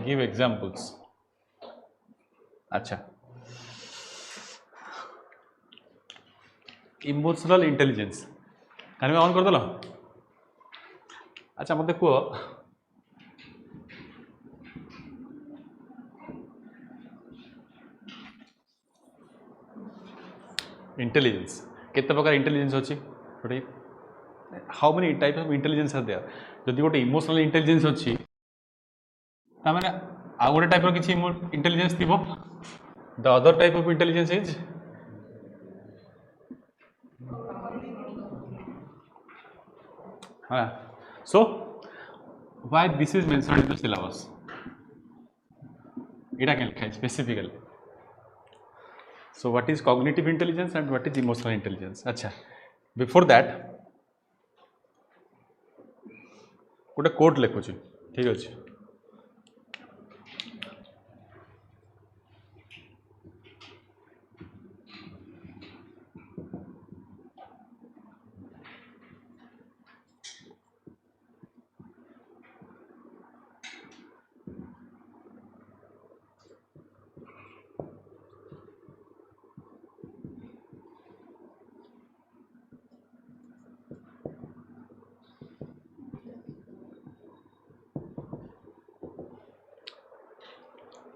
Give examples. अच्छा emotional intelligence कहीं ऑन करदेल। अच्छा मत कह इंटेलिजेंस केते प्रकार इंटेलिजेंस अच्छी गोटे how many type of intelligence are there. जदि गोटे इमोशनल इंटेलिजेंस अच्छी तामाने आ गोटे टाइप किसी इंटेलिजेंस थी। The other type of intelligence is so why this is mentioned in the syllabus ita can लिखा specifically। so what is cognitive intelligence and what is emotional intelligence। अच्छा before that गोटे coat लिखुची ठीक अच्छे।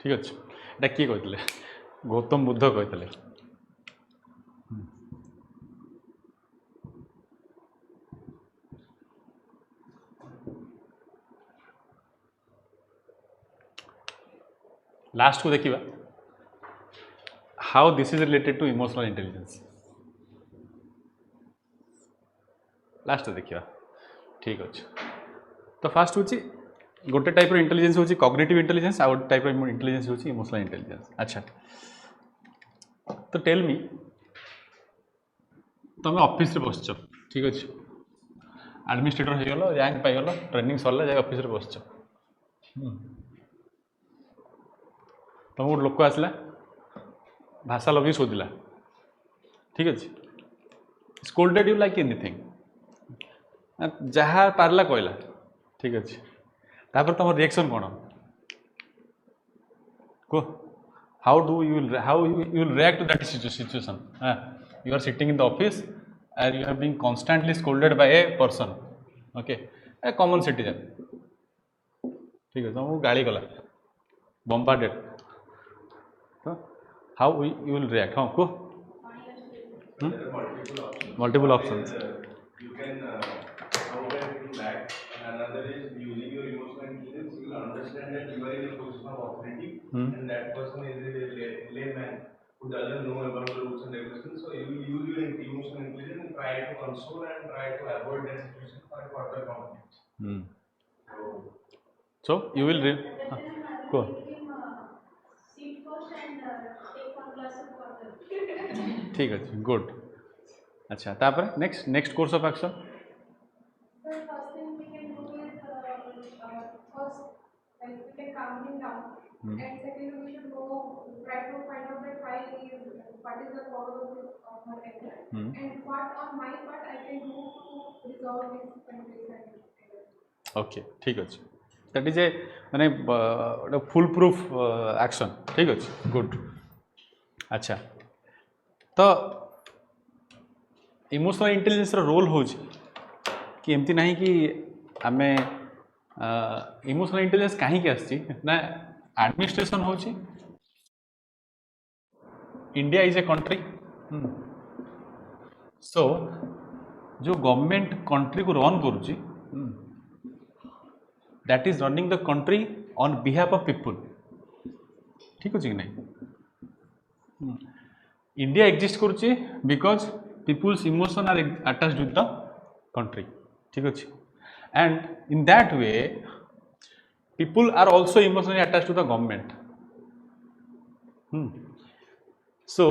ठीक अच्छे एटा किए कहते गौतम बुद्ध कहते लास्ट को देखिए how this is related to emotional intelligence. Last देखिए ठीक अच्छे। तो फास्ट हूँ गोटे टाइप इंटेलिजेंस हूँ कॉग्निटिव इंटेलिजेंस आउ गोटे टाइप इंटेलिजेंस हूँ इमोशनल इंटेलिजेंस। अच्छा तो टेल मी तुम ऑफिस रे बसच ठीक अच्छे एडमिनिस्ट्रेटर हो गल रैंक पाइल ट्रेनिंग सरला जाए ऑफिस रे बसच तुम गोटे लोक आसला भाषा लगे शोधिला ठीक अच्छे स्कोल्डेड यू लाइक एनीथिंग जहाँ पार्ला कहला ठीक अच्छे तापर तुम रिएक्शन कौन को how you will react to that situation. You are sitting in the office and you are being constantly scolded by a person okay a common citizen ठीक है तुमको गाली कला bombarded तो how you will react हाँ को multiple options you can how can you back and another is using your emotional intelligence you will understand that you are in a position of authority and that person is a layman who doesn't know about the rules and regulations, so you will use your emotional intelligence and try to console and try to avoid that situation for a further conflict. So you will go. Sit first and take one glass of water. ठीक है good. अच्छा तापर next course of action. The first thing we can do is first like we can calm him down. And second, we should go try to find out that why what is the cause of her anger and what on my part I can do to resolve this conversation. Okay, ठीक अच्छे that is a माने full proof action ठीक अच्छे good. अच्छा तो emotional intelligence role हो कि एमती नहीं कि आम इमोशनल इंटेलिजेंस कहीं ना एडमिनिस्ट्रेशन हो India is a country so जो गवर्नमेंट कंट्री को रन करुच्ची that is running the country on behalf of people ठीक अच्छे कि नहीं इंडिया एग्जिस्ट करुच्ची because people's emotion are attached with the country ठीक अच्छे and in that way people are also emotionally attached to the government so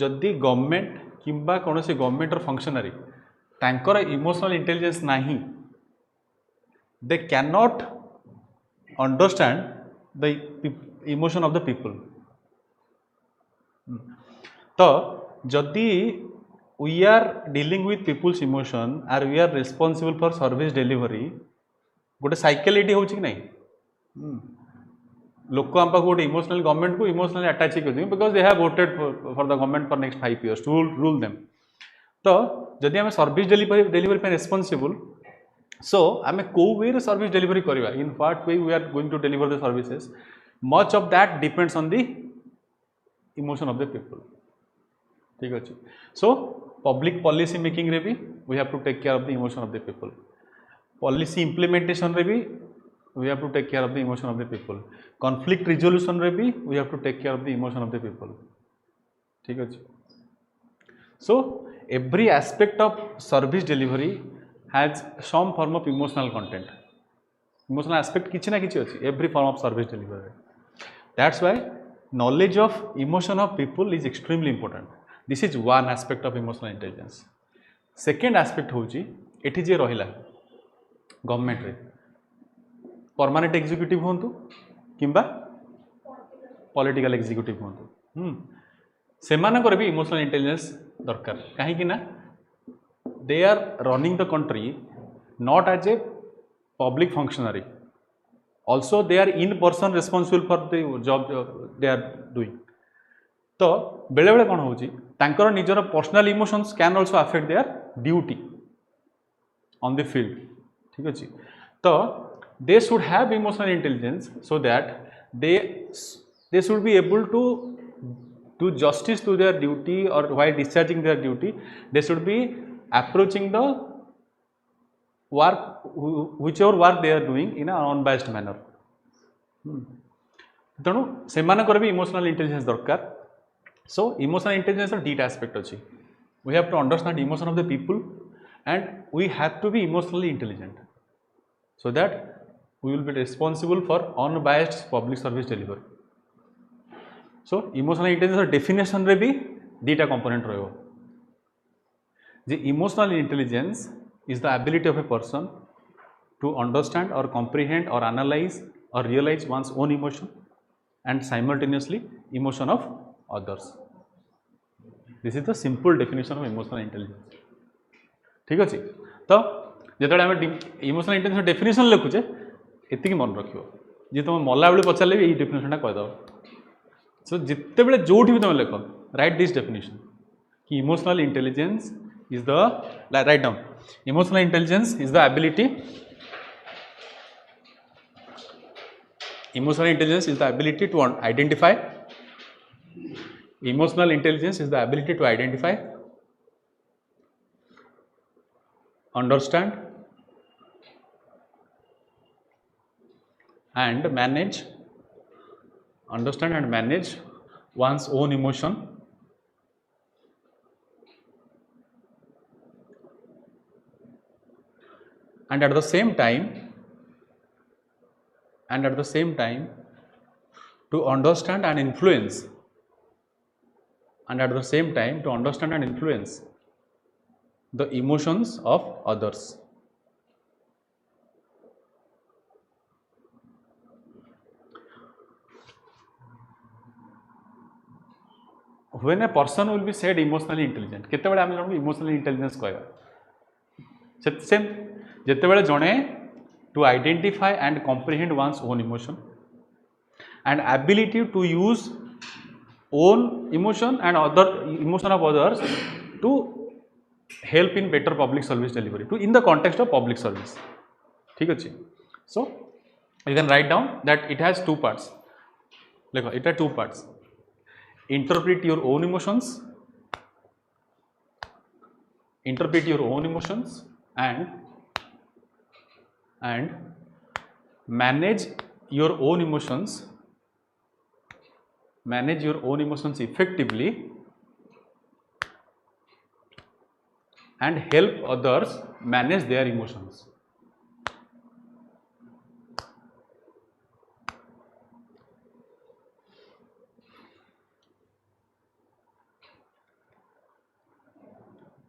जदि government किंबा कौन से गवर्नमेंट फंक्शनरी तांकर इमोशनल इंटेलिजेंस नहीं they cannot understand the emotion of the people तो जदि we are dealing with people's emotion or we are responsible for service delivery गोटे साइकेल ये हो कि नहीं लोक आम पाक गोटे इमोशनल गवर्नमेंट को इमोशनली अटैच कर because they have voted for the government for next 5 years to rule them. तो जदि आम सर्विस डेलीवरी रेस्पॉन्सिबल सो आम कौ वे सर्विस डेलीवरी करवा in what way we are going to deliver the services much of that depends on the emotion of the people. ठीक अच्छे। So public policy making रे भी we have to take care of the emotion of the people. Policy implementation रे भी we have to take care of the emotion of the people. Conflict resolution रे भी we have to take care of the emotion of the people. ठीक अच्छे। So every aspect of service delivery has some form of emotional content. Emotional aspect किसी ना किसी अच्छी every form of service delivery. That's why knowledge of emotion of people is extremely important. This is one aspect of emotional intelligence. Second aspect हूँ एटी जे रहा government रे permanent executive हूँ किंबा पॉलिटिकल एग्जीक्यूटिव हूँ सेमानकर भी इमोशनल इंटेलिजेंस दरकार कहीं ना they are running the country not as a public functionary also they are in person responsible for the job they are doing. तो बेले बेले कौन हो निजर personal emotions can also affect their duty on the field. ठीक अच्छे। तो they should have emotional intelligence so that they should be able to do justice to their duty or while discharging their duty they should be approaching the work whichever work they are doing in an unbiased manner। तेणु से भी emotional intelligence दरकार। So emotional intelligence दीटा aspect अच्छी we have to understand emotion of the people and we have to be emotionally intelligent so that we will be responsible for unbiased public service delivery. So emotional intelligence definition रे भी दीटा component रहिबो। जे emotional intelligence is the ability of a person to understand और comprehend और analyse और realise one's own emotion and simultaneously emotion of others. This is the simple definition of emotional intelligence. ठीक अच्छे। तो जो आम इमोशनल इंटेलिजेंस डेफिनेशन लिखुचे एति मन रखियो जी तुम मला बेले पचारे भी ये डेफिनेशन कहीदेव। सो जिते बड़े जो भी तुम लिख राइट दिस डेफिनेशन कि emotional intelligence is the write down emotional intelligence is the ability emotional intelligence is the ability to identify emotional intelligence is the ability to identify understand and manage one's own emotion and at the same time to understand and influence the emotions of others। When a person will be said emotionally intelligent केते बड़े आम जन emotionally intelligence कहवा same जेते बड़े जड़े to identify and comprehend one's own emotion and ability to use own emotion and other emotion of others to help in better public service delivery to in the context of public service. ठीक अच्छे। So you can write down that it has two parts. देखो it two parts interpret your own emotions and manage your own emotions effectively and help others manage their emotions।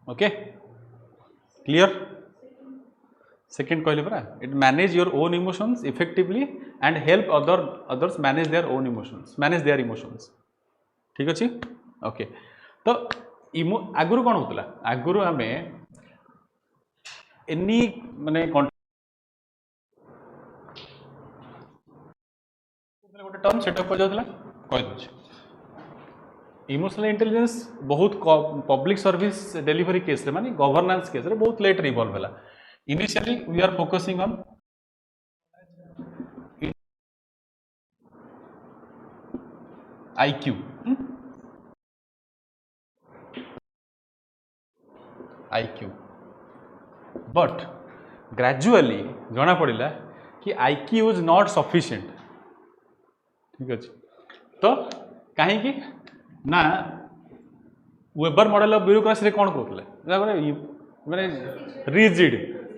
Okay clear. Second कहले परा it manage your own emotions effectively and help others manage their emotions. ठीक अच्छे। Okay. तो आगुरी कौन होता आगुरी आम any माने गोटे टर्म सेट कर जाउतला कहि दउछ इमोशनल इंटेलिजेंस बहुत पब्लिक सर्विस डिलीवरी केस रे माने गवर्नेंस केस रे बहुत लेट इवॉल्व होला initially we are focusing on IQ IQ but gradually जना पड़िला कि IQ is not sufficient ठीक अच्छे तो कहीं ना वेबर मॉडल ऑफ ब्यूरोक्रेसी रे कौन कहते माने रिजिड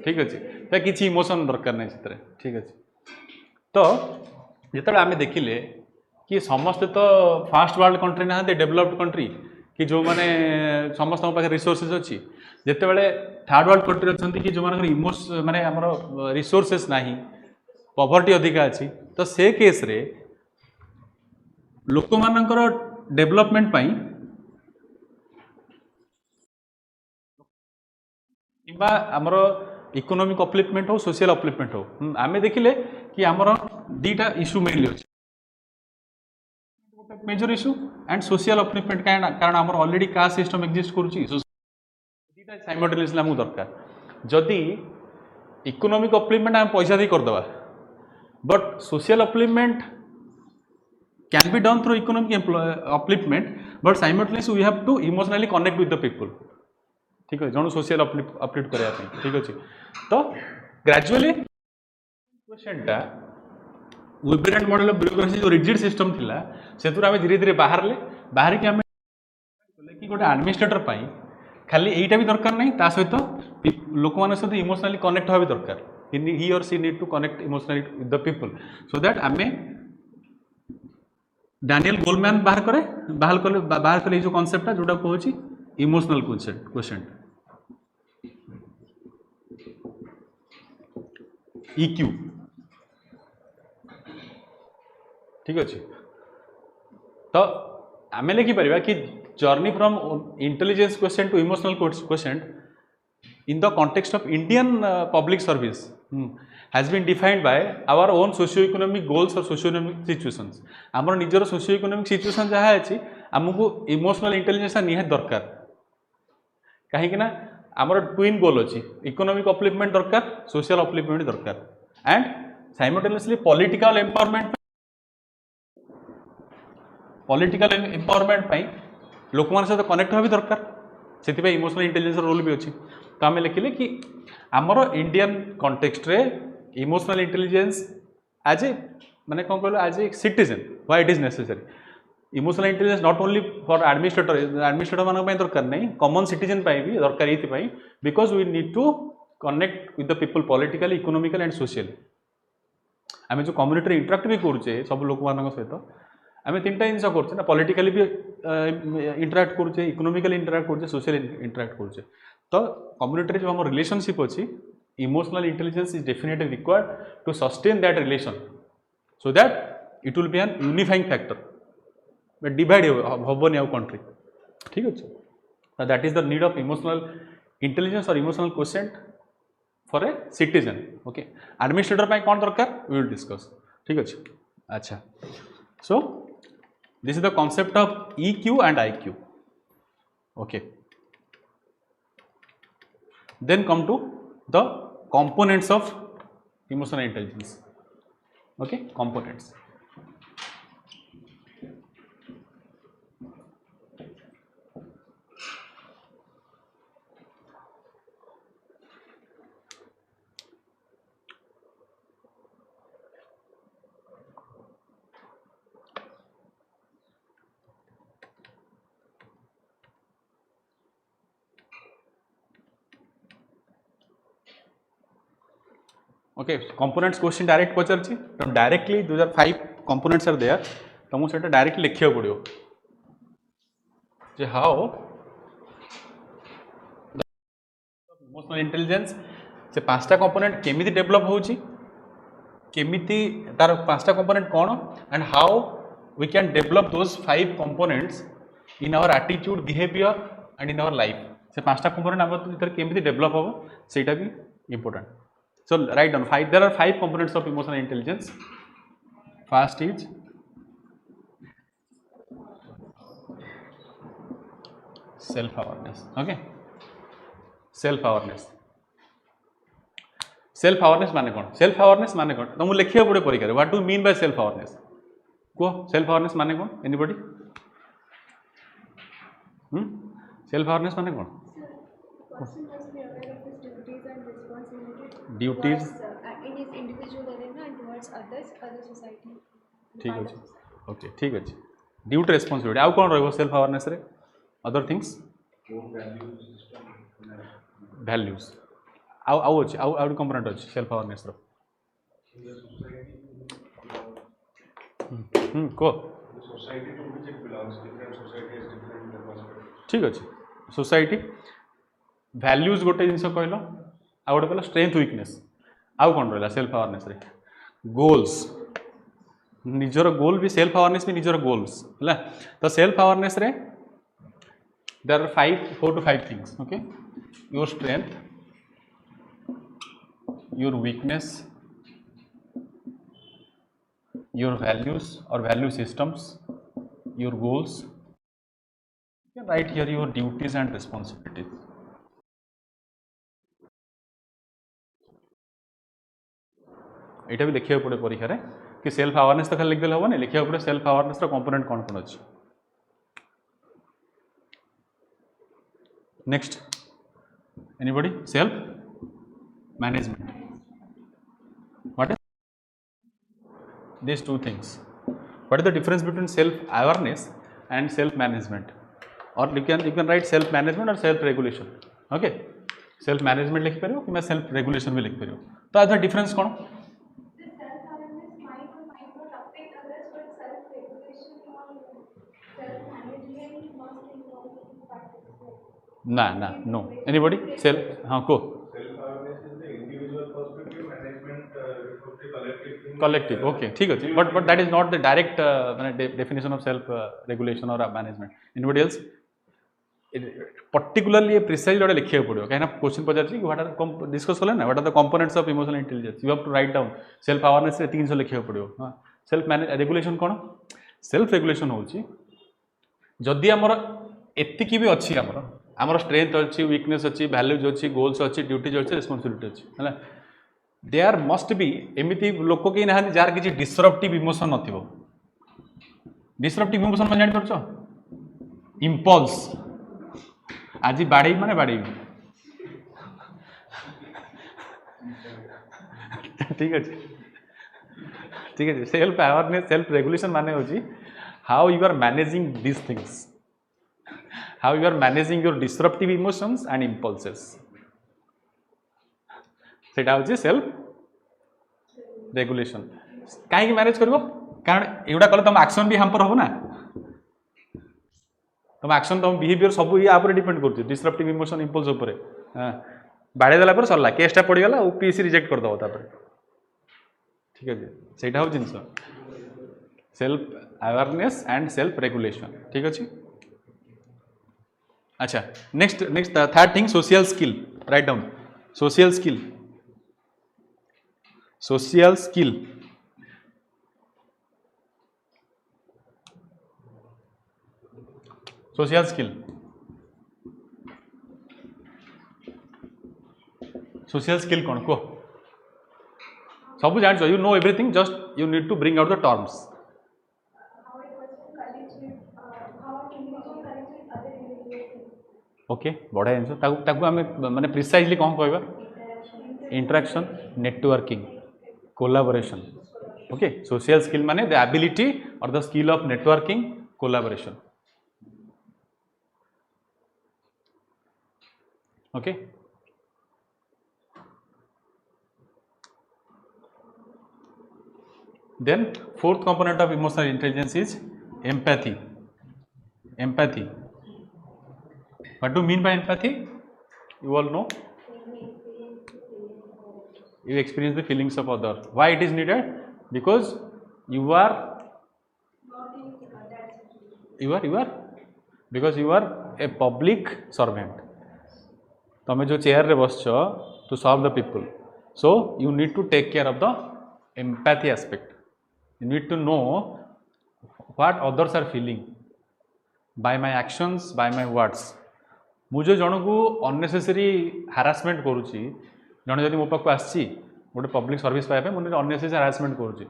ठीक अच्छे किसी इमोशन दरकार नहीं से ठीक अच्छे तो जिते आम देखिले कि समस्ते तो फास्ट वर्ल्ड कंट्री ना डेवलप्ड कंट्री कि जो माने समस्त पाखे रिसोर्सेस अच्छी जिते बड़े थर्ड वर्ल्ड कंट्री अच्छा कि जो मान इमोस माने आमर रिसोर्सेस नहीं पॉवर्टी अधिका अच्छी तो से केस रे लोक मानकर डेवलपमेंट पाई किंबा आमर इकोनॉमिक अपलिफ्टमेंट हो सोशल अपलिफ्टमेंट हो आमे देखिले कि आमर दीटा इश्यू मेनली अच्छे major issue and social upliftment कारण आमर ऑलरेडी कास्ट सिस्टम एग्जिस्ट करूची दीटा साइमल्टेनियसली हमहु दरकार जदि इकोनॉमिक अपलिफ्टमेंट आम पैसा दे करदवा but social upliftment can be done through economic upliftment but simultaneously we have to emotionally connect with the people ठीक है जन सोशल अपलिफ्ट करया ठीक अच्छे तो ग्रेजुअली क्वेश्चन टा वेबर मॉडल ऑफ ब्यूरोक्रेसी जो रिजिड सिस्टम थिला सेतुर आमे धीरे धीरे बाहर कि आमे कि गोटे एडमिनिस्ट्रेटर पाई खाली एटा भी दरकार नहीं ता सहित लोक मान सहित इमोशनली कनेक्ट होबा भी दरकार ही और सी need to connect emotionally with the people so that आमे डैनियल गोलमैन बाहर करे जो कॉन्सेप्ट है जोटा कहूँ इमोशनल क्वेश्चन EQ ठीक अच्छे तो आम लिखिपर कि journey from intelligence question to emotional question in the context of Indian public service has been defined by our own socio-economic goals or socio-economic situations. आमर निजर socio-economic situation जहाँ अच्छी आमको इमोशनल इंटेलिजेंस निहात दरकार कहीं ना आमर ट्विन गोल अच्छी इकोनॉमिक अपलिफ्टमेंट दरकार सोशल अपलिफ्टमेंट दरकार एंड साइमल्टेनियसली पॉलिटिकल एम्पावरमेंट पाई लोक मान सहित कनेक्ट होगा दरकार से इमोशनल इंटेलिजेंस रोल भी अच्छी तो आम लिखिले कि आमर इंडियन कॉन्टेक्स्ट रे इमोशनल इंटेलिजेंस एज ए माने कौन कहलो as a citizen why it is necessary emotional intelligence not only for administrator मान दरकार नहीं कॉमन सिटीजन भी दरकार ये because we need to connect with the people politically economically and socially आम जो कम्युनिटी इंटराक्ट भी करुचे सब लोक मान सहित आम तीन जिन कर पॉलिटिकली भी इंटराक्ट करुचे इकोनॉमिकली इंटराक्ट करुचे सोशल इंटराक्ट करुचे तो कम्युनिटी जो हम रिलेशनशिप अच्छी emotional intelligence is definitely required to sustain that relation so that it will be an unifying factor divide हेनी आउ कंट्री ठीक अच्छे that is the need of emotional intelligence और emotional question for a citizen okay administrator कौन दरकार we will discuss ठीक अच्छे अच्छा so this is the concept of EQ and IQ okay then come to the components of emotional intelligence okay components okay components question direct पचारछि तो directly 2005 components are there तुमको सेटा directly लिखिया पड़ियो जे how emotional intelligence से पांचटा component केमिति develop होउछि केमिति तार पांचटा कंपोनेंट कोन and how we can develop those 5 components in our attitude behaviour and in our life से पांचटा कंपोनेंट हम भीतर केमिति डेवलप हो सेटा भी important so write down 5 there are 5 components of emotional intelligence first is self awareness. Okay, self awareness. Self awareness माने कौन? सेल्फ अवेयरनेस माने कौन? तुमको लिखिया पड़े परीक्षा रे. What do mean by self awareness? को सेल्फ अवेयरनेस माने कौन? एनीबॉडी? सेल्फ अवेयरनेस माने कौन? Person must be aware of his duties and responsibilities Duties. towards, in his individual arena and towards others, other society. ठीक अछि. Okay, ठीक अछि. Duty responsibility आउ कोन रहबो सेल्फ अवेयरनेस रे? Other things? वैल्यूज. आउ अछि, आउ कंपोनेंट अछि सेल्फ अवेयरनेस रो. को Society to which it belongs, different society has different perspectives. ठीक अछि. सोसाइटी वैल्यूज गोटे जिनस कहल आ गोटे कहल स्ट्रेंथ वीकनेस. आउ कौन रहा सेल्फ अवेयरनेस रे? गोल्स. निजर गोल भी सेल्फ अवेयरनेस भी निजर गोल्स है. तो सेल्फ अवेयरनेस रे there are 4 to 5 things. Okay, your strength, your weakness, your values or value systems, your goals. You can write here your duties and responsibilities. एटा भी लिखिया पड़े परीक्षा रे कि सेल्फ अवेयरनेस तो खाली लिख देले होबनी, लिखिया पड़े सेल्फ अवेयरनेस रो कंपोनेंट कोन कोन अछि. Next, anybody? Self management. What is these two things? What is the difference between self awareness and self management? Or you can write self management or self regulation. Okay, self management लिख परियो कि मैं self regulation भी लिख परियो. तो आज difference कौन? The self-awareness might or might not affect others, but self-regulation or self-management must involve practice. ना no. Anybody? Self हाँ को. Self-awareness is the individual perspective, management refers to collective thing. Collective. Okay, ठीक है. But that is not the direct definition of self regulation or management. Anybody else? Particularly precise जोड़े लिखिए पड़ियो. कहीं ना question पचार ची कि what are discuss करें ना what are the components of emotional intelligence? You have to write down. Self awareness रे 300 लिखिए पड़ियो. हाँ. Self regulation कौन? Self regulation होची. जदि आमर एतिकी भी अच्छी आमर स्ट्रेंथ अच्छी, वीकनेस अच्छी, वैल्यूज अच्छी, गोल्स अच्छी, ड्यूटीज अच्छी, रेस्पॉन्सिबिलिटी अच्छी है. देयर मस्ट बी एमती लोक कहीं ना जार किसी डिसरप्टिव इमोशन नथिबो. डिसरप्टिव इमोशन जानि परछो? इम्पल्स. आज बाड़े माने बाड़े. ठीक है, ठीक है. सेल्फ अवेयरनेस, सेल्फ रेगुलेशन माने होची how you are managing this things, how you are managing your disruptive emotions and impulses. सेटा होची सेल्फ रेगुलेशन. कहीं मैनेज करिवो कारण एगुडा कले तुम एक्शन भी हाम्पर हो ना. तुम एक्शन तुम बिहेवियर सब या ऊपर डिपेंड करछ. डिसरप्टिव इमोशन इम्पल्स ऊपर बाड़े देला पर सरला केसटा पड़ी गला ओपीएससी रिजेक्ट कर दबो तापर. ठीक है, सेटा हो जिंस self awareness and self regulation. ठीक अछि. अच्छा, next third thing social skill. Write down social skill. Social skill. Social skill. Social skill कौन को सब जान. You know everything, just you need to bring out the terms. How a person connects with, how an individual connects with other individuals. Okay, बढ़िया जिन ताकू आम माने precisely कौन कहवा? Interaction, networking, collaboration. Okay, social skill माने the ability और the skill of networking, collaboration. Okay, then fourth component of emotional intelligence is empathy. Empathy. What do you mean by empathy? You all know. You experience the feelings of other. Why it is needed? Because you are because you are a public servant. तमें जो chair रे बसछ to serve the people. So you need to take care of the empathy aspect. You need to know what others are feeling by my actions, by my words. मुझे जन को unnecessary harassment करुच्ची जन जब मो पाक आसी गोटे पब्लिक सर्विस पाइबा मुझे अननेसेसरी हारासमेंट करुच्ची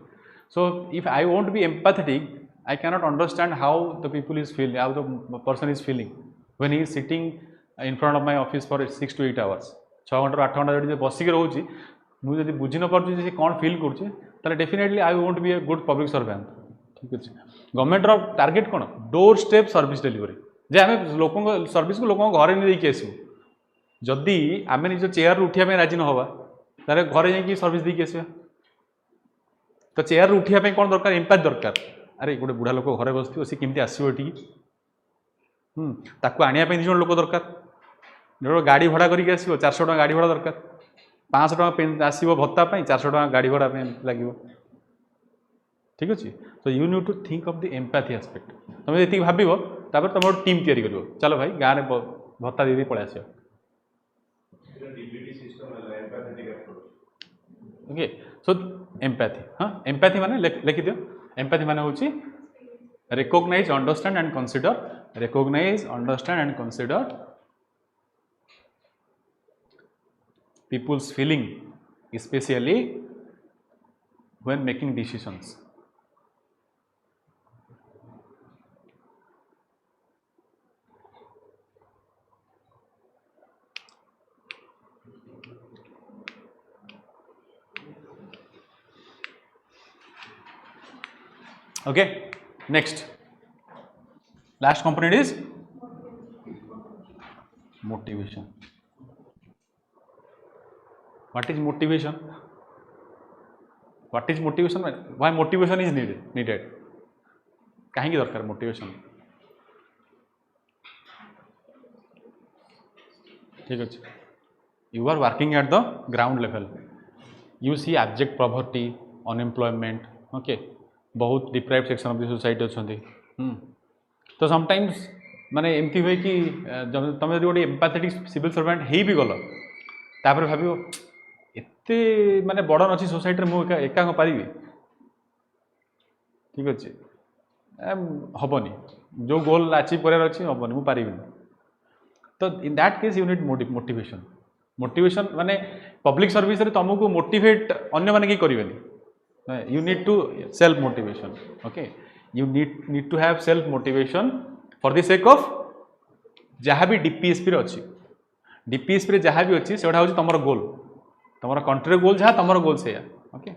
so if I won't be empathetic I cannot understand how the people is feeling, how the person is feeling when he is sitting in front of my office for 6 to 8 hours 6 घंटा 8 घंटा जो बसिक रोचे मुझे बुझी न party कौन fill करें definitely I won't B a good public servant ठीक अच्छे गवर्नमेंट टार्गेट कौन डोर स्टेप सर्विस डिलीवरी जे आम लोक सर्विस को लोक घर नहीं देखिए आसू जदि आम निज चेयर उठा राजी न हवा तारे घरे जाकि सर्विस देखिए आसवा तो चेयर उठा कौन दरकार एम्पैथ दरकार अरे गोटे बुढ़ा लोक घरे बस सी केमती आसो ये ताको आने दिज लोक दरकार जो गाड़ी भड़ा करके आसो 400 टका गाड़ी भड़ा दरकार 500 टका आसो भत्ता 400 टका गाड़ी भड़ा लगे ठीक अच्छे तो you need to think of the empathy aspect तुम ये भाव तुम टीम तैयारी कर चलो भाई गाँव में भत्ता दे पलि आस ओके सो एम्पैथी हाँ एम्पैथी माने लिखि दियो एम्पैथी माने होची recognize understand and consider recognize understand and consider people's feeling especially when making decisions okay next last component is motivation what is motivation why motivation is needed कहीं दरकार motivation ठीक अच्छे you are working at the ground level you see abject poverty unemployment okay बहुत deprived section of the society अच्छा तो sometimes माने एमती हुए कि जब तुम जो गोटे एम्पैथेटिक सिविल सर्वेंट हो भी गल तापर भाव एते माने बर्डन अच्छी सोसाइटी मुझे एका पारि ठीक अच्छे हेनी जो गोल अचीव करार अच्छी हेनी मुझे पारि तो इन that case you need motivation माने पब्लिक सर्विस रे तुमको मोटिवेट अन्य माने कि करेंगे you need to self motivation okay you need to have self motivation for the sake of जहाँ भी DPSP रे अच्छी DPSP रे जहाँ भी अच्छी सेटा हूँ तुम गोल तुम कंट्री गोल जहाँ तुम गोल से okay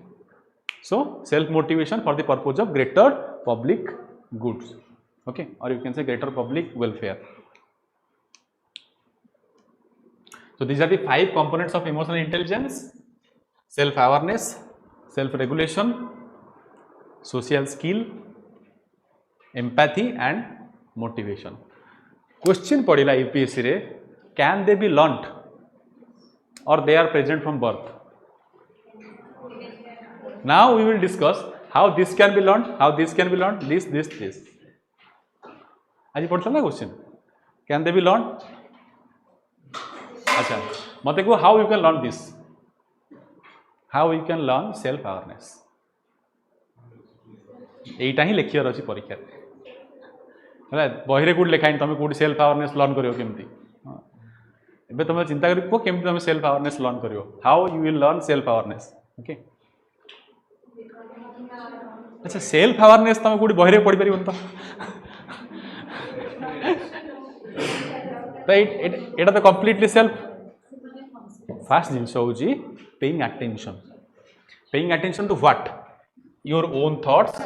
so self motivation for the purpose of greater public goods okay और you can say greater public welfare so these are the 5 components of emotional intelligence self awareness self regulation social skill empathy and motivation question padila UPSC re can they be learnt or they are present from birth now we will discuss how this can be learnt how this can be learnt this आज पढ़ता question can they be learnt अच्छा मत को how you can learn this how you can learn self awareness एटा ही लिखियार अच्छी परीक्षा बही कौट लिखाई तुम कौट सेल्फ अवेयरनेस लर्न करियो केमती एबे तुम चिंता करो केमती तुम सेल्फ अवेयरनेस लर्न करियो how you will learn self awareness okay अच्छा सेल्फ अवेयरनेस तुम कौट बही पढ़ी पार तो एटा तो कंप्लीटली सेल्फ फास्ट जिनस हूँ paying attention to what your own thoughts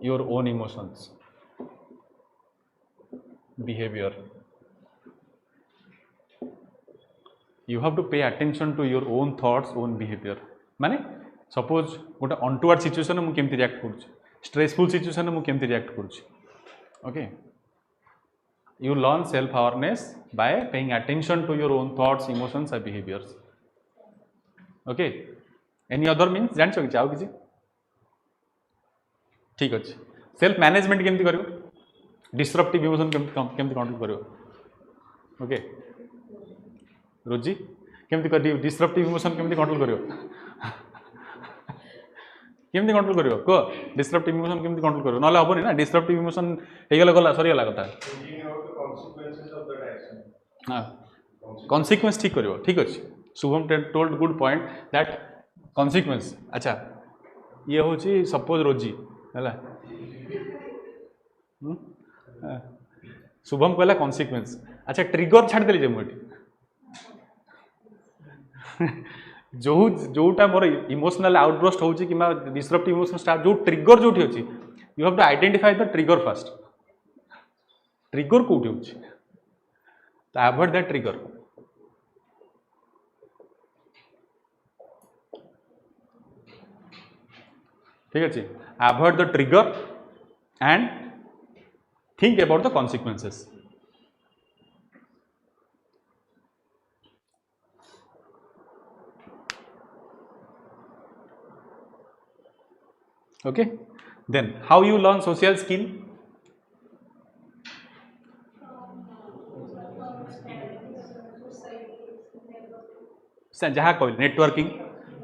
your own emotions behavior you have to pay attention to your own thoughts own behavior माने suppose गोटे untoward situation में केमती रिएक्ट करूँ स्ट्रेसफुल सिचुएशन में केमती react करूँ okay you learn self awareness by paying attention to your own thoughts emotions and behaviors okay any other means जान कि जाओ किसी ठीक अच्छे सेल्फ मैनेजमेंट केमती करियो डिस्ट्रप्टिव इमोशन केमती कंट्रोल करियो ओके रोजी केमती करियो डिस्ट्रप्टिव इमोशन केमती कंट्रोल करियो केमती कंट्रोल करियो को डिस्ट्रप्टिव इमोशन केमती कंट्रोल करियो नले हबनी ना डिस्ट्रप्टिव इमोशन हे गला सरी गला कथा Thinking about the consequences of that action. हां कॉन्सिक्वेंस ठीक करियो ठीक अछि Shubham told good point that consequence अच्छा ये होची सपोज रोजी हैला शुभम कहला कॉन्सिक्वेंस अच्छा ट्रिगर छाड़ देली जे मोटी जोटा मोर इमोशनल आउटब्रस्ट होची कि डिस्ट्रप्टिव इमोशन स्टार्ट जो ट्रिगर जोठी होची you have to identify the trigger first trigger कोठी होची तो अवॉइड दैट ट्रिगर ठीक अच्छे avoid the trigger and think about the consequences okay then how you learn social skill जहाँ कह networking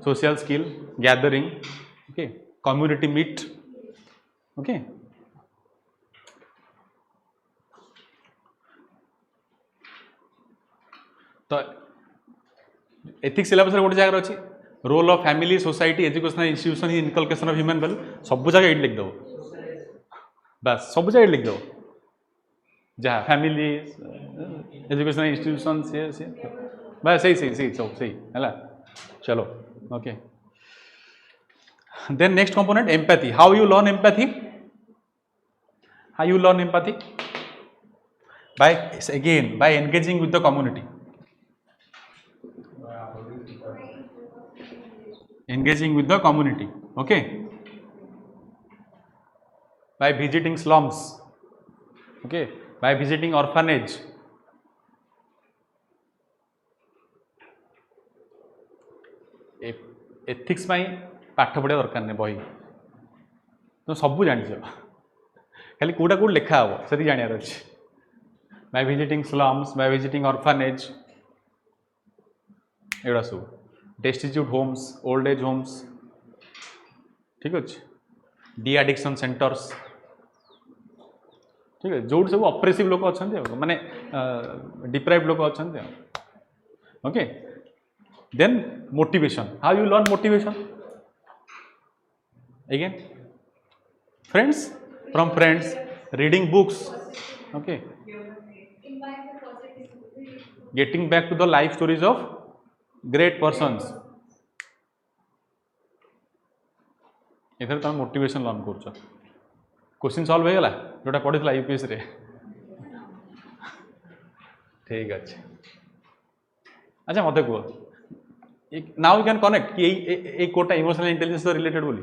social skill gathering okay community meet okay तो ethics syllabus गोटे जगह अच्छी role of family society educational institution inculcation of human value सब जगह ये लिख दो बस सब जगह लिख दो जहाँ फैमिली एजुकेशनल इंस्टीट्यूशन से बस सही सही सही सब सही है चलो okay then next component empathy how you learn empathy by again by engaging with the community okay by visiting slums okay by visiting orphanage ethics पाठ पढ़ा दरकार नहीं बही तुम सब जान खाली कौटा कौट लिखा हम से जानवर अच्छे by visiting slums by visiting orphanage एगुड़ा सब destitute homes old age homes ठीक अच्छे डी एडिक्शन सेंटर्स ठीक है जो सब ऑपरेसिव लोक अच्छा माने डिप्राइव्ड लोक अच्छा okay then motivation how you learn motivation again friends from friends reading books okay getting back to the life stories of great persons इधर तुम मोटिवेशन लर्न कर क्वेश्चन सॉल्व हो गला जोटा पढ़ी यूपीएससी रे ठीक अच्छे अच्छा मत कह नाउ यू कैन कनेक्ट कि कोटा इमोशनल इंटेलिजेंस रिलेटेड बोली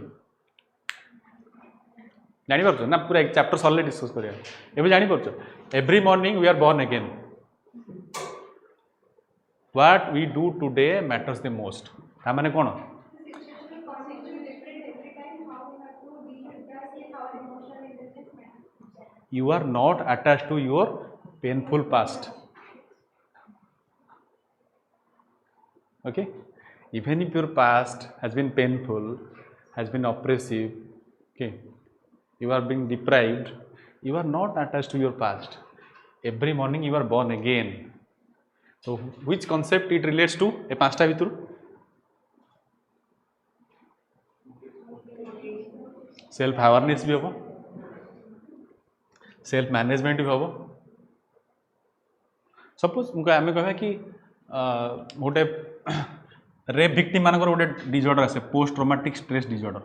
जापर ना पूरा एक चैप्टर सॉल्व डिस्कस करिया एबे जापर every morning we are born again what we do today matters the most ta mane kono you are not attached to your painful past okay even if your past has been painful has been oppressive okay you are being deprived you are not attached to your past every morning you are born again so which concept it relates to ए पांचटा भितर self awareness भी हम self management भी हम suppose आम कह कि गोटे rape victim मान गोटे डिजॉर्डर आसे पोस्ट ट्रॉमेटिक स्ट्रेस डिजॉर्डर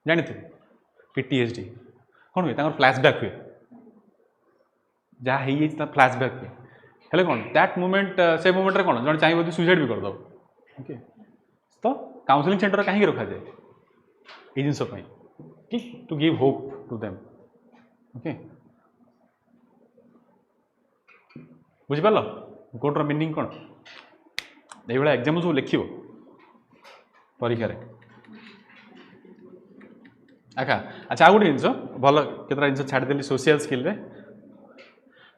जानी थे पीटीएसडी कौन हुए फ्लैशबैक हुए जहाँ हो फ्लैशबैक हुए हेले कौन दैट मोमेंट से मोमेंट कौन जन चाहिए सुइसाइड भी करदे ओके तो काउंसलिंग सेंटर कहीं रखा जाए ये जिनस कि to give hope to them okay बुझिपार कोर्टर मीनिंग कौन ये एग्जाम सब लिख परीक्षा अच्छा आ गोटे जिन भल केतटा जिन छाड़देली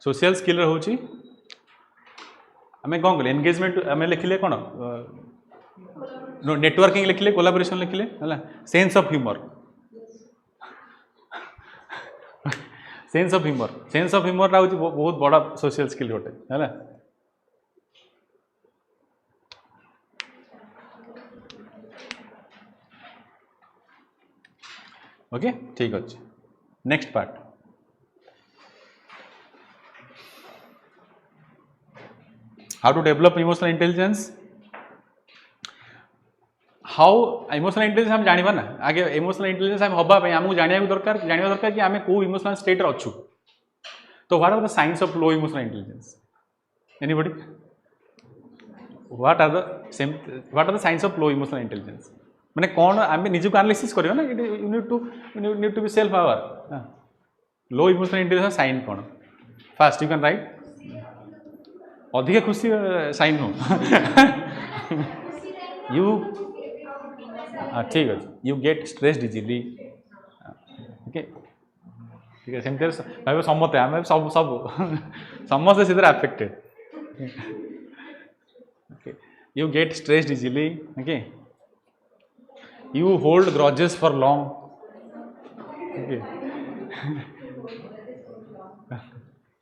सोशल स्किल हूँ आम कौन कले एंगेजमेंट आम लिखिले कौन नो नेटवर्किंग लिखिले कोलाबोरेशन लिखिले है sense of humour sense of humour हूँ बहुत बड़ा सोशल स्किल गोटे है ओके ठीक अच्छे next part how to develop emotional intelligence how emotional intelligence हम जानिबा ना आगे इमोशनल इंटेलिजेंस हम हबा आमको जानिया दरकार कि आमे को इमोशनल स्टेट रे अछु तो what are the signs of low emotional intelligence anybody what are the signs of low emotional intelligence माने कौन आम निजक एनालिसिस करियो ना you need to be self aware low emotional intelligence sign कौन फास्ट यू कैन राइट अधिक खुशी sign हो यू ठीक अच्छे you get stressed easily okay ठीक है सेमती भाई समते आम सब सब समस्ते से affected okay you get stressed easily okay you hold grudges for long okay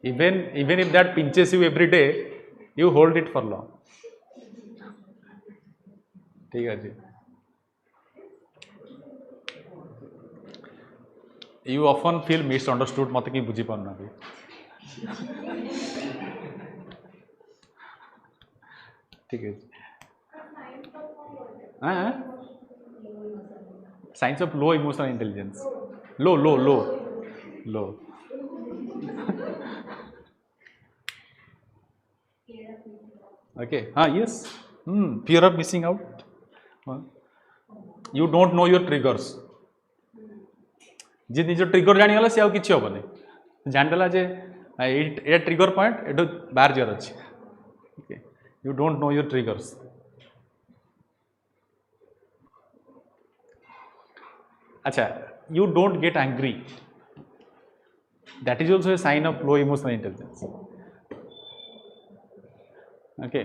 even if that pinches you every day you hold it for long ठीक है जी you often feel misunderstood मत कि बुझी पारना भी ठीक है science of low emotional intelligence low low low low okay yes fear of missing out you don't know your triggers जी निज trigger जानीगला सी कि हेनी जानीदेला जे ये ट्रिगर पॉइंट ये बाहर जार अच्छे okay you don't know your triggers अच्छा you don't get angry that is also a sign of low emotional intelligence okay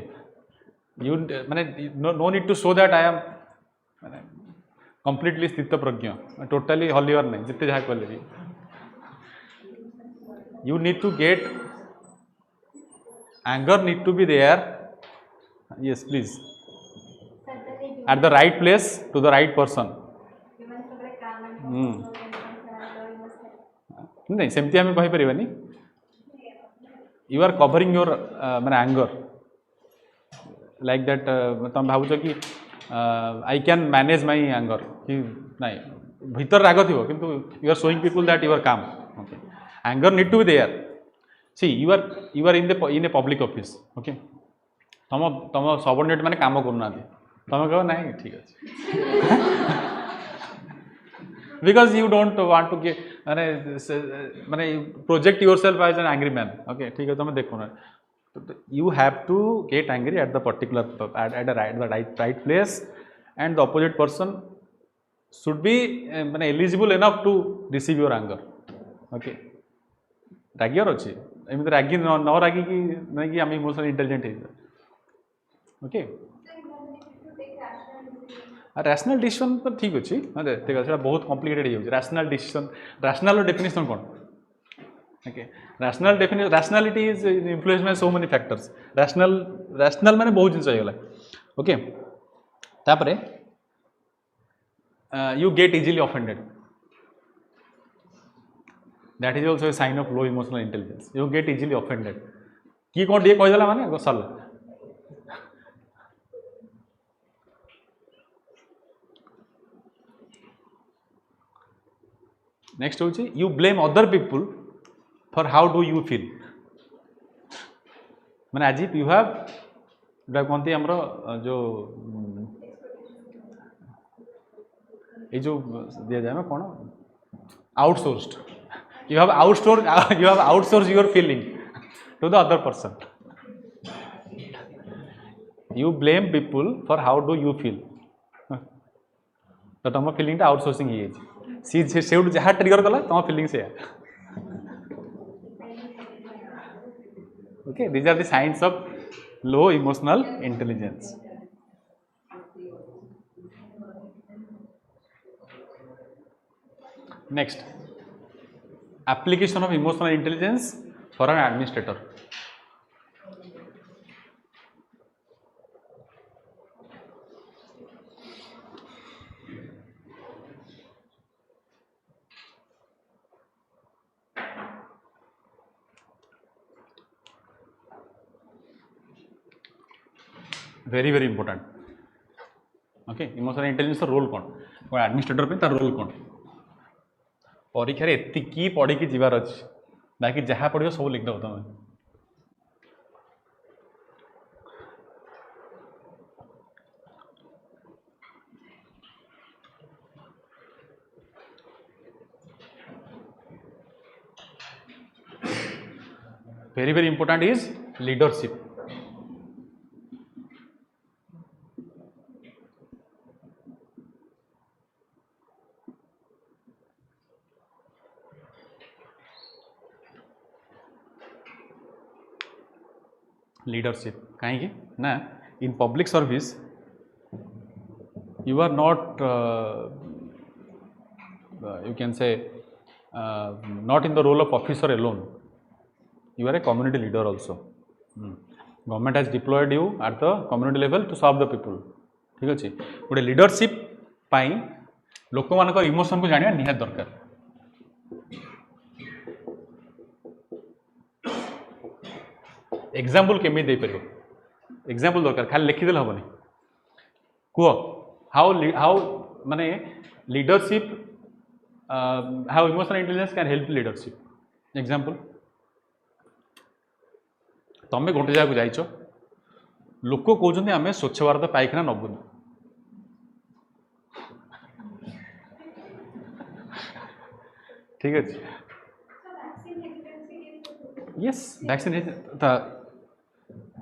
you माने no need to show that I am completely स्थित प्रज्ञ totally हलिवर नहीं जिते जहाँ कले भी you need to get anger need to be there yes please at the right place to the right person नहीं सेमती आम कहीपर यू आर कवरिंग योर माने एंगर लाइक दैट तुम भावुच कि I can manage my anger कि नाई भीतर राग थी किंतु you are showing people that you are calm okay anger need to be there see you are in a public office okay तुम तुम सबऑर्डिनेट माने काम करना तुम कह ना ठीक अच्छे because you don't want to get माने माने project yourself as an angry man okay ठीक है तुम देखो ना you have to get angry at the particular at the right place and the opposite person should be eligible enough to receive your anger okay रागियर अच्छे एमती रागी न रागी कि नहीं कि आम इमोशनल इंटेलिजेंट है ओके रैशनल डिसीजन तो ठीक अच्छे ठीक है बहुत कॉम्प्लिकेटेड हो रैशनल डिसीजन रैशनल डेफिनेशन कौन okay rationality is influenced by so many factors rational माने बहुत जिन होगा ओके तापरे you get easily offended that is also a sign of low emotional intelligence you get easily offended कि कौन टे कहीदेला माने सरला नेक्स्ट हूँ you blame other people for how do you feel मैंने आज यू हैव कहते आमर जो ये जो दिया जाए कौन outsourced you have outsource your feeling to the other person you blame people for how do you feel तो तुम फीलिंग आउटसोर्सिंग सी से जहाँ ट्रिगर कला तुम फीलिंग से okay these are the signs of low emotional intelligence Next, application of emotional intelligence for an administrator. Very important. Okay, emotional intelligence role कौन administrator पे तार रोल कौन परीक्षा एति पढ़ी की जीवार अच्छी बाकी जहाँ पढ़ो सब लिखदेव तुम very important is leadership. Leadership कहीं ना in public service you are not you can say not in the role of officer alone, you are a community leader also. Government has deployed you at the community level to serve the people. ठीक अच्छे गोटे leadership लोक मान emotion को जाना निहात दरकार. Example केमी दे पार example दरकार खाली लिखिदेले हेनी कह हाउ माने leadership how emotional intelligence can help leadership. Example तमें गोटे जगह जाइच लोक कहते आम स्वच्छ भारत पाइखाना नबुन ठीक अच्छे यस वैक्सीन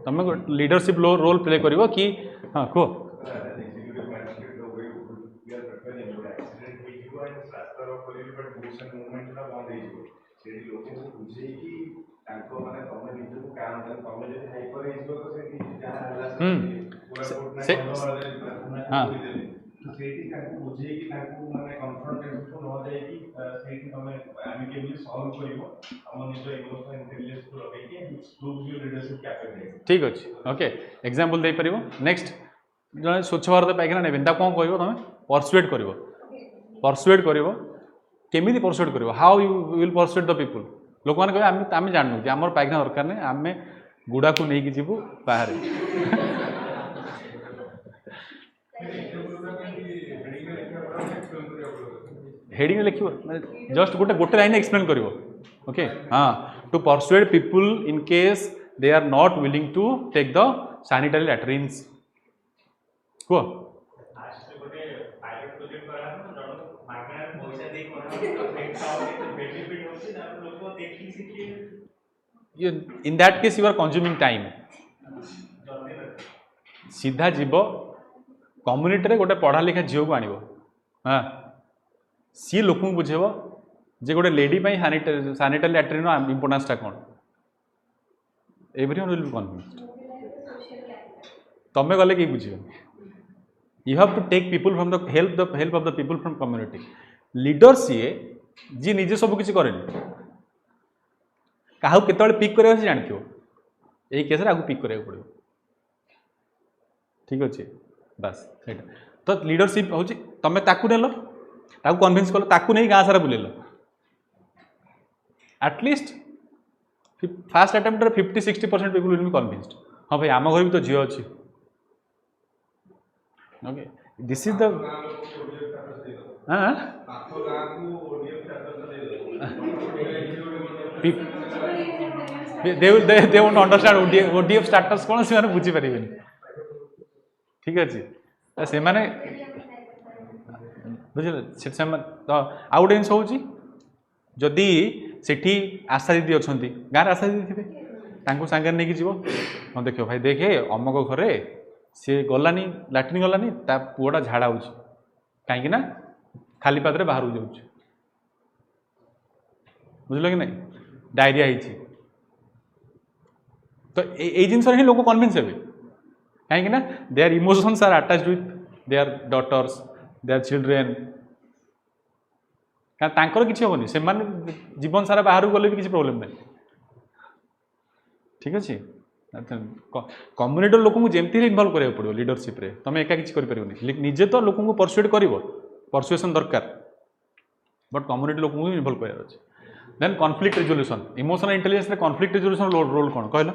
तुम लीडरशिप रोल प्ले कर कि हाँ कह हाँ ठीक अच्छे ओके एग्जाम्पल दे पार. नेक्स्ट जो स्वच्छ भारत पाइखाना ने कौन कह तुम परसुएट कर केमी परसुएट कर how you will persuade the people. लोक मैंने कहे आम जानू कि आम पाइखाना दरकार नहीं आम गुड़ा को लेकिन जीवु बाहर हेडिंग लिख जस्ट गोटे गोटे लाइन एक्सप्लेन कर ओके हाँ to persuade people in case they are not willing to take the sanitary latrines कह in that case you are consuming time. सीधा जीव कम्युनिटी गोटे पढ़ा लिखा झील को आण हाँ सी लोक बुझेब जे गोटे लेडी सैनिटरी लैट्रिन इंपोर्टान्सटा कौन एवरीवन विल बी कन्विंस्ड. तमें गले कि बुझ you have to take people from the help of the people from community. Leader सी जी निजे सबकि करेनि क्या केत पिक कर जान यही केस आपको पिक करा पड़ो ठीक अच्छे बास तो लीडरशिप हूँ तुम्हें ताकू नेल ताकू कन्विन्स कल ताकू नहीं गाँ सारा बुलेल at least first attempt 50-60% people will be convinced हाँ भाई आम घर भी तो झील अच्छी okay this is the they won't understand ODF status कौन से बुझी पारे ठीक अच्छे से माने बुझे तो आउ गोटे जिन हूँ जदि सेठी आशा दीदी अच्छा गाँव आशा दीदी थे सांगे नहीं जीव हाँ देख भाई देखे अमक घरे सी गलानी लाट्रिन गलानी ता पुआटा झाड़ा हो कहीं खाली पादरे बाहर जाऊँ बुझल कि नहीं डायरिया होती तो ये जिन लोक कन्विन्स हे कहीं they are emotions are attached with their daughters, their children. कारण तांकर किसी हेनी से जीवन सारा बाहर गले भी किसी प्रोब्लेम नहीं ठीक अच्छे कम्युनिटी लोक जमती इनवल्व करा पड़ो लीडरशिप रे तुम एका किसी करें निजे तो लोक परसुएट कर परसुएसन दरकार बट कम्युनिटी लोक इनवल्व करार अच्छे then conflict resolution emotional intelligence conflict resolution role कौन कहल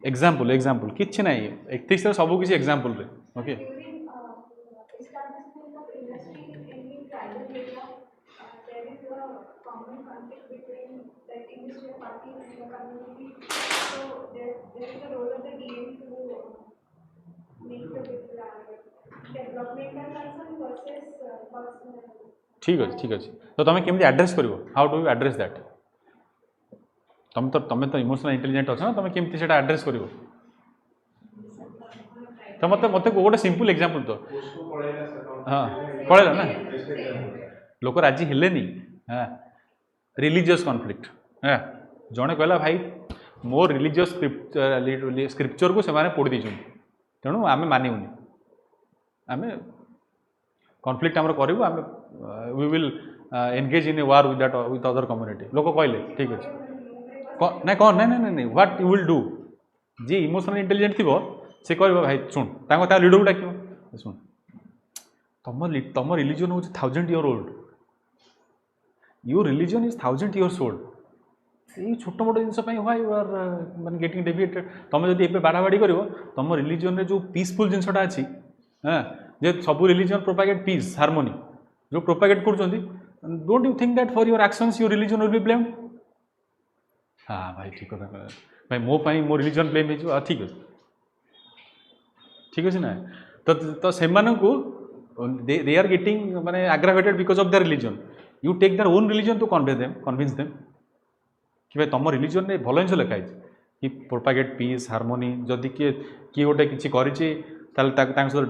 एग्जांपल किसी ना 31 सब किसी एग्जांपल रे ओके ठीक अच्छे तो तुम केमी एड्रेस कर how do you address that तुम तो इमोशनल इंटेलिजेंट अच्छे ना तुम केमी से एड्रेस कर तो मत मत गोटे सिंपल एग्जांपल तो हाँ पढ़ेगा ना लोक राजी हेले हाँ रिलीजियस कॉन्फ्लिक्ट हाँ जड़े कहला भाई मो रिलीजियस स्क्रिप्चर को से पोड़ी देछन तेणु आम मानूनी आम कॉन्फ्लिक्ट आम करूँ आम we will engage in a war with that with other community लोक कहले ठीक अच्छे ना कौन नहीं व्हाट यू विल डू जी इमोशनल इंटेलिजेंट थी से कह भाई शुण लीडर को डाक शुण तुम रिलीजन हूँ 1000 year old your religion is 1000 years old ये छोट मोट जिनस व्हाई यू आर माने गेटिंग डेविएटेड तुम जब ये बाड़ाबाड़ी कर तुम रिलीजन रे जो पीसफुल जिनसा अच्छी हाँ जे सब रिलीजन प्रोपागेट पीस हार्मोनी जो प्रोपागेट कर don't you think that for your actions your religion will be blamed हाँ भाई ठीक है भाई मो रिलीजन ब्लेम हो ठीक अच्छे ठीक अच्छे ना तो से they are getting माने aggravated because of their religion you take their own religion to convince them कि भाई तुम रिलीजन में भल जिन लिखाई कि प्रोपागेट पीस हार्मोनी जदि किए गोटे किसी कर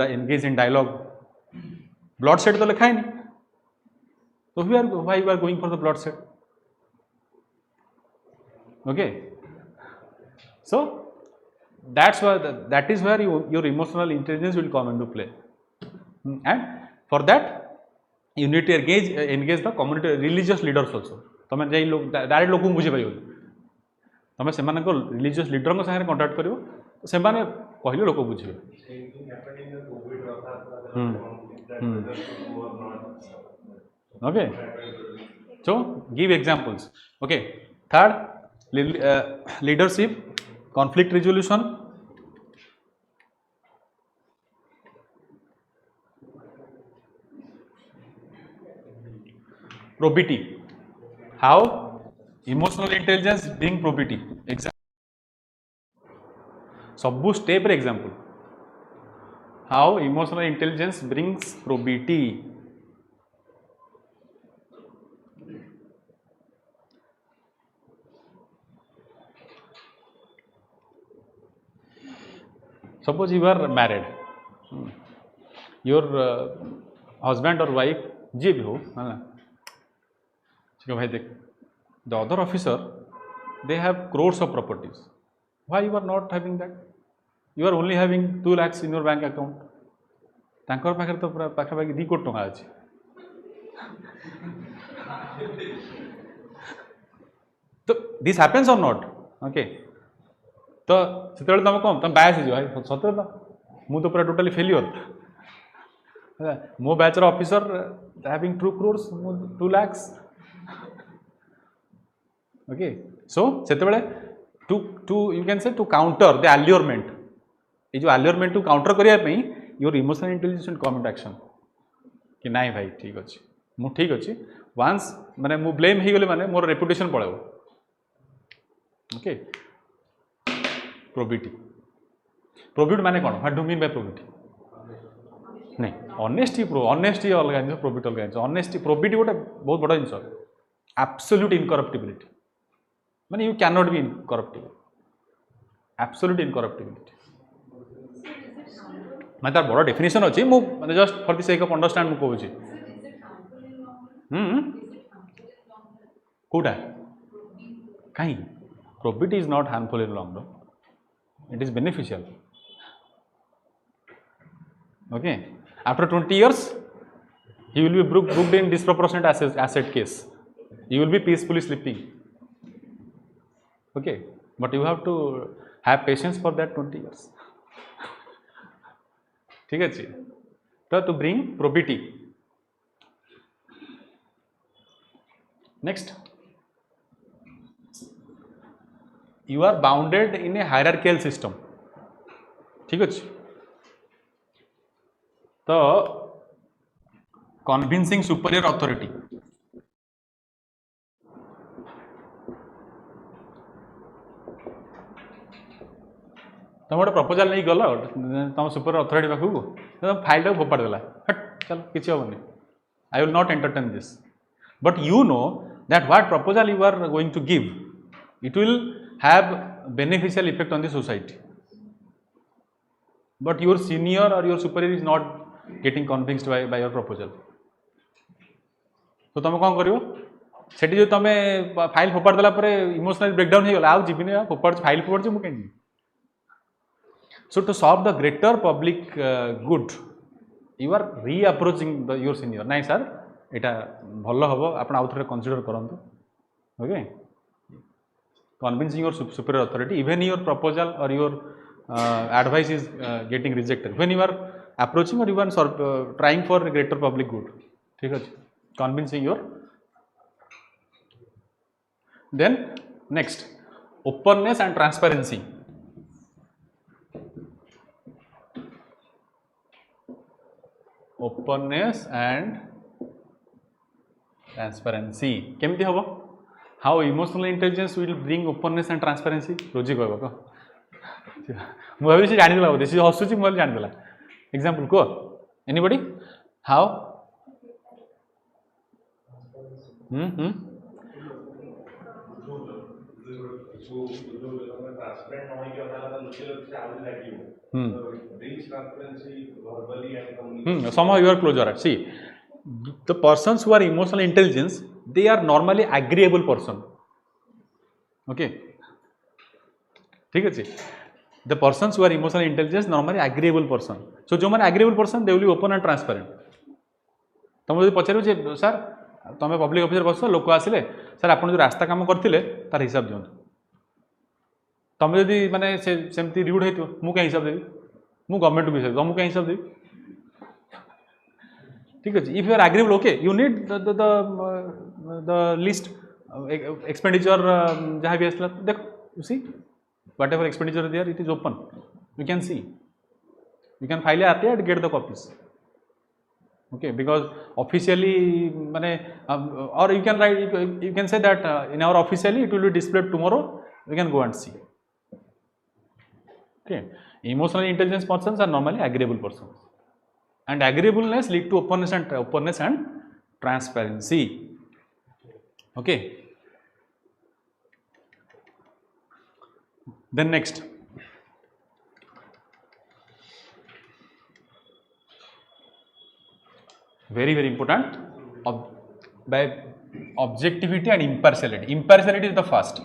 एंगेज इन डायलॉग ब्लड सेट तो लिखाए नहीं तो why you are going for the blood set okay so that is where your emotional intelligence will come into play and for that you need to engage the community religious leaders also तुम direct लोक बुझीपर तुम से religious leader साथ contact कर कहले लोक बुझे okay so give examples okay third leadership conflict resolution probity how emotional intelligence bring probity सबू स्टेप रे example how emotional intelligence brings probity suppose you are married your husband or wife जी भी हो है ना ठीक है भाई देख the other officer they have crores of properties why you are not having that you are only having 2 lakhs in your bank account तांकर पाखे तो पाखापाखि 2 कोटी टका अच्छे तो दिस हैपेंस और नॉट ओके तो से तुम कम तुम बायस हो भाई सतरे तो मुझे तो पूरा टोटाली फेलियर मो बैचर officer having 2 crores 2 lakhs okay so say to you can say to counter the allurement ये जो अल्योरमेंट टू काउंटर करने your emotional intelligence come into action कि नाई भाई ठीक अच्छे मु ठीक अच्छे वंस माने मु ब्लेम हो गले माने मोर रेपुटेशन पड़ेगा ओके प्रोबिटी माने कौन what do mean by probity नहीं ऑनेस्टी अलग जिन प्रोबिटी अलग जिन ऑनेस्टी प्रोबिटी गोटे बहुत बड़ा जिन एब्सोल्यूट इनकरप्टिबिलिटी माने you can not be incorruptible absolute incorruptibility मैं तार बड़ा डेफिनेशन अच्छी मुझे just for the sake of understand मुझे कहूँ कौटा कहीं probity is not harmful in long run it is beneficial okay After 20 years, he will be booked in disproportionate asset case. You will be peacefully sleeping. Okay, but you have to have patience for that 20 years. ठीक है, to bring probity. Next, you are bounded in a hierarchical system. ठीक अच्छे, तो convincing superior authority. तुम गोटे proposal नहीं गल तुम सुपर अथॉरिटी पाखक तुम फाइल टाक फोपाड़ देला हट चलो किसी हेनी I will not entertain this but you know that what proposal you are going to give it will have beneficial effect on the society but your senior और your superior is not getting convinced by your proposal तो तुम कौन कर सेठी जो तुम file फोपाड़ देला emotional breakdown हो गला आउ जीवन फोपाड़ फाइल फोपाड़ मुझे कहीं. So to solve the greater public good, you are reapproaching your senior. Nahi sir, এটা भल्लो हबो आपण आउ थरे कंसीडर करंतु. Okay, convincing your superior authority, even your proposal or your advice is getting rejected. When you are approaching or you are trying for greater public good, ठीक है, convincing your. Then next, openness and transparency. Openness and transparency केमती हम how emotional intelligence will bring openness and transparency रोजी कहब कह मुझे से जान देला बोधे हसुची मुझे जान देला एग्जांपल को anybody how somehow you are closer. See, the persons who are emotional intelligence, they are normally agreeable person. Okay, ठीक है जी. The persons who are emotional intelligence normally agreeable person. So जो मैंने agreeable person, they will be open and transparent. तुम जो पचारू जे sir तुम public officer बस लोक आसिले sir आप जो रास्ता काम करते तार हिसाब दिखाँ तुम जदि माने सेमती रिउड हो मु क्या हिसाब देवी मु गवर्नमेंट को हिसाब तुमको क्या हिसाब देवी ठीक है. If you are agreeable okay you need the list expenditure जहाँ भी आसला देखो you see whatever expenditure there it is open you can see you can file आते and get the copies okay because officially माने or you can write you can say that in our officially it will be displayed tomorrow we can go and see. Okay, emotional intelligence persons are normally agreeable persons and agreeableness lead to openness and transparency. Okay, then next very important by objectivity and impartiality. Impartiality is the first.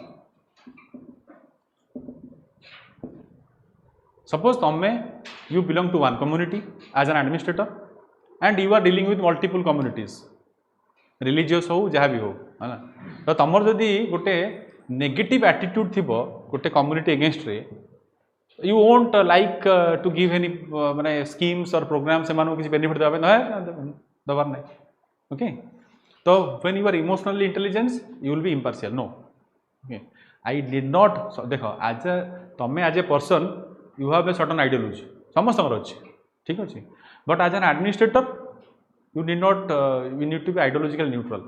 Suppose you belong to one community as an administrator and you are dealing with multiple communities, religious हो जहाँ भी हो है ना, तो तमर जदि गोटे नेगेटिव एटीट्यूड थिबो गोटे कम्युनिटी अगेंस्ट रे you won't like to give any माने schemes or programs से मानो किसी बेनिफिट देबे ना दबार नहीं. Okay, so when you are emotionally intelligent you will be impartial. No, okay, I did not देखो as a तमे as a person you have a certain ideology समस्त अच्छे ठीक अच्छे but as an administrator you need not you need to be ideological neutral.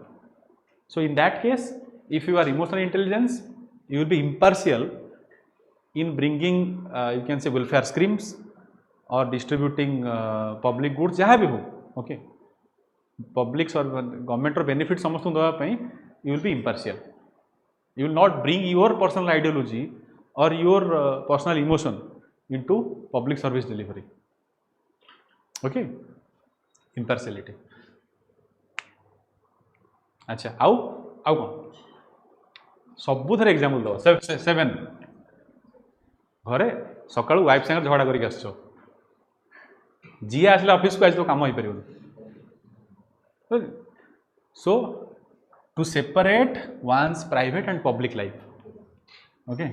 So in that case if you are emotional intelligence you will be impartial in bringing you can say welfare schemes or distributing public goods जहाँ भी हो. Okay, public or government or benefit समस्त दवा पई you will be impartial. You will not bring your personal ideology or your personal emotion into public service delivery. Okay, impartiality. अच्छा आउ कौन सबुथर example दो 7 घरे सकाळु वाइफ संगे झगड़ा करिक आसछो जी आसले ऑफिस को आज तो काम हो पार। So to separate one's private and public life, okay,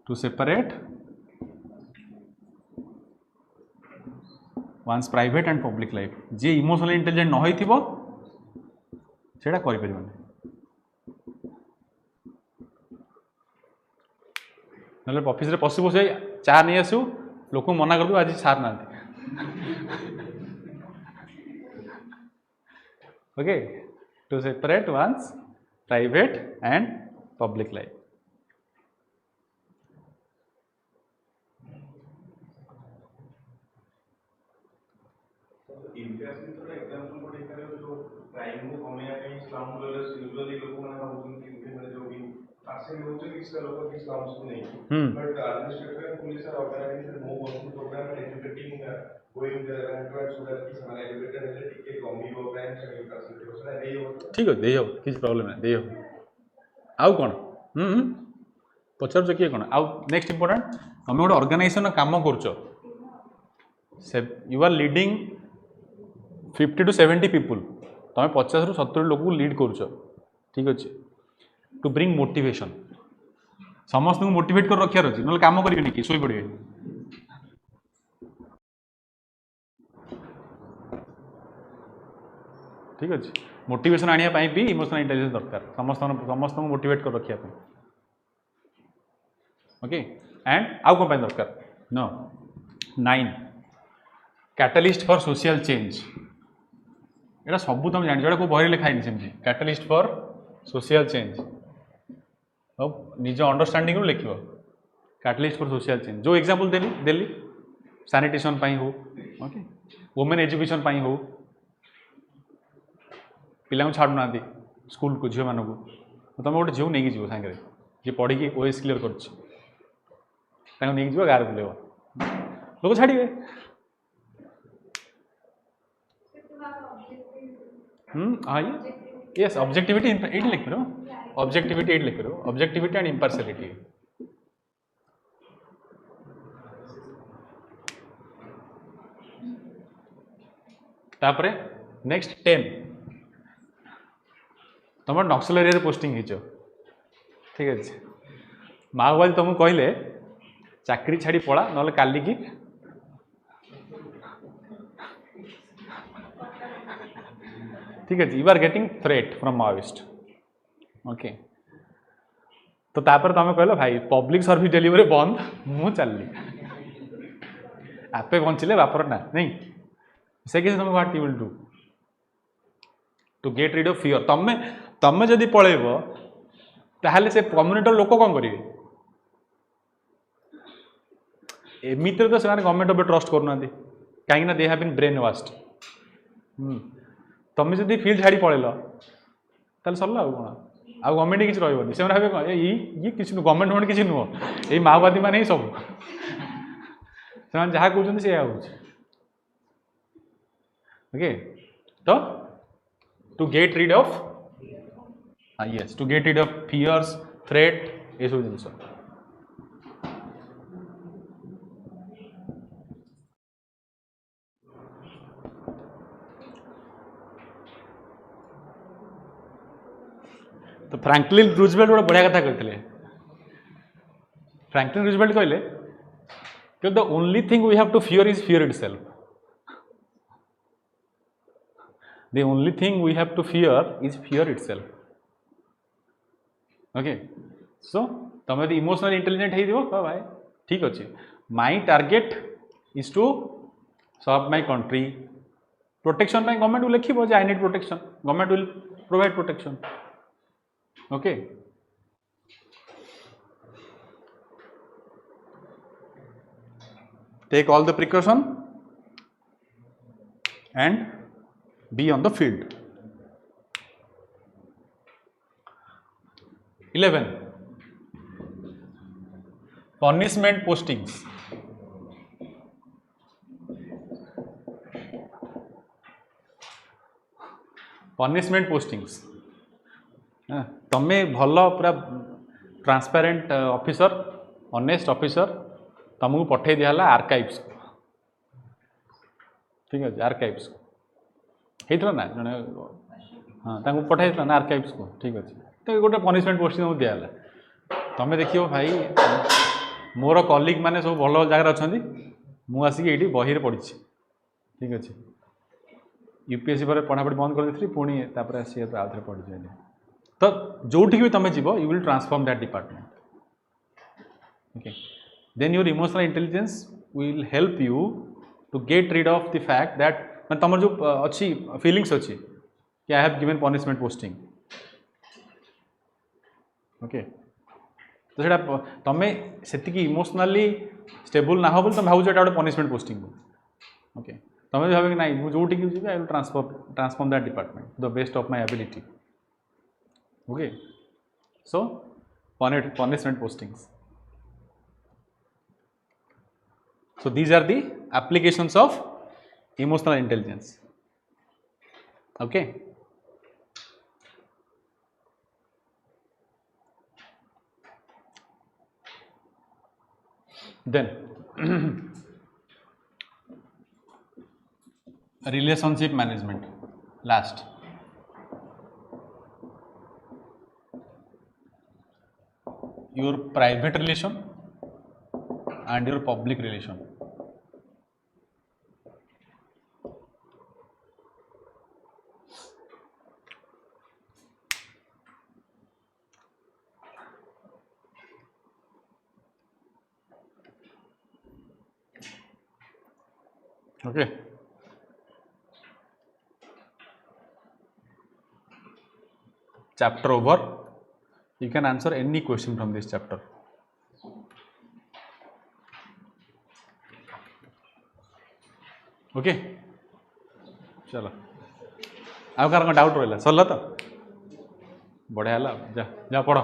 to separate one's private and public life, J emotionally intelligent न होइथिबो सेटा करि परिबोनी। नले ऑफिस रे पसिबो से चाह नहीं आसु लोक मना कर दो आज सार ना। Okay, to separate one's private and public life. Imtiaz तो एग्जांपल को देखा जाए तो क्राइम को कमिया कहीं इस्लाम को यूजुअली लोगों ने हम उनकी में जो भी ऐसे लोग जो इसका लोगों की इस्लाम को नहीं, but administrator and police are organising the more working program and educating going there and trying so that की समाज एजुकेटेड है ठीक है गमी वो क्राइम से परसेंटेज हो सकता है नहीं हो ठीक है देयो किसी प्रॉब्लम नहीं देयो आउ कोन पचार जो किए कोन आउ नेक्स्ट इंपोर्टेंट तुम गोटे ऑर्गेनाइजेशन काम करछो you are leading 50 to 70 people तुम 50 ରୁ 70 लोक लीड कर ठीक अच्छे टू ब्रिंग मोटिवेशन समस्त को मोटिवेट कर रखार अच्छे ना कम करेंगे कि शोई पड़े ठीक अच्छे मोटिवेशन आने भी इमोशनल इंटेलिजेंस दरकार समस्त को मोटिवेट कर रखा ओके एंड आउ कौन दरकार नो 9 कैटलिस्ट फॉर सोशल चेंज एटा सब तुम जान जो बहरी लिखाई सेमती कैटलिस्ट फॉर सोशल चेंज निज अंडरस्टैंडिंग लिख कैटलिस्ट फॉर सोशल चेंज जो एग्जांपल देली सैनिटेशन हो ओके वुमेन एजुकेशन हो पिला छाड़ूना स्कूल को झील मानक तुम गोटे झील नहीं जीव सांगे जी पढ़ी ओएस क्लीयर कर गाँव बुलेब लोग छाड़े हाँ यस ऑब्जेक्टिविटी ये लिख रो ऑब्जेक्टिविटी ये लिख रो ऑब्जेक्टिविटी एंड इम्पार्शियलिटी तापरे नेक्स्ट 10 तुम नक्सल एरिया पोस्टिंग हो ठीक अच्छे माओवादी तुमको कहले चाकरी छाड़ी पड़ा ना काली की ठीक है you are getting threat from Maoist okay तो तापर तुम कहल भाई पब्लिक सर्विस डिलीवरी बंद मु चलली आपे बंचले बापर ना नहीं से किसी तुम what you will do to get rid of fear तमें जदि पलैब ताहले से कम्युनिटर लोक कौन करेंगे एमित तो से गवर्नमेंट उपर ट्रस्ट करूना कहीं they have been brain washed तुम जब फील्ड छाड़ी पलैल ताल सरला कौन आ गवर्नमेंट किसी रही से भावे कौन ये किसी गवर्नमेंट गवर्नमेंट किसी नुह ये माओवादी मैंने ही सब से जहाँ कहते से ओके तो to get rid of yes to get rid of fears threat ये सब जिनस तो फ्रैंकलिन रूजवेल्ट गोटे बढ़िया कथा कहते फ्रैंकलिन रूजवेल्ट कहले कि the only thing we have to fear is fear itself the only thing we have to fear is fear itself okay so तुम यदि इमोशनल इंटेलिजेंट हो भाई ठीक अच्छे my target is to serve my country protection government will लिखिबो जे I need protection government will provide protection okay take all the precaution and be on the field 11 punishment postings तमें भल पूरा transparent officer honest officer तुमको पठे दिहला archives ठीक अच्छे archives होता ना जड़े हाँ पठाई ना आर्काइव्स को ठीक अच्छे तो गोटे पनिशमेंट पोस्टिंग तुमको दिगला तुम देखिए भाई मोर कलिग मैंने सब भल जगार अच्छा मुझे ये बही पढ़ी ठीक अच्छे यूपीएससी पर पढ़ापढ़ी बंद कर दी पुणी सी आउ थे पढ़ी तो जोटिक भी तुम जीव you will transform that department okay then your emotional intelligence will help you to get rid of the fact that मैं तुम जो अच्छी फीलिंग्स अच्छी कि I have given punishment posting okay तो से तुम से इमोशनली स्टेबल ना हो तुम भाव गोटे पनिशमेंट पोस्टिंग ओके तुम भी भाव कि ना मुझे जोटिक जी I will transform that department the best of my ability okay so punishment postings so these are the applications of emotional intelligence okay then relationship management last your private relation and your public relation okay chapter over you can answer any question from this chapter okay चलो आउ car doubt रहा सरला तो बढ़िया है जा जा पढ़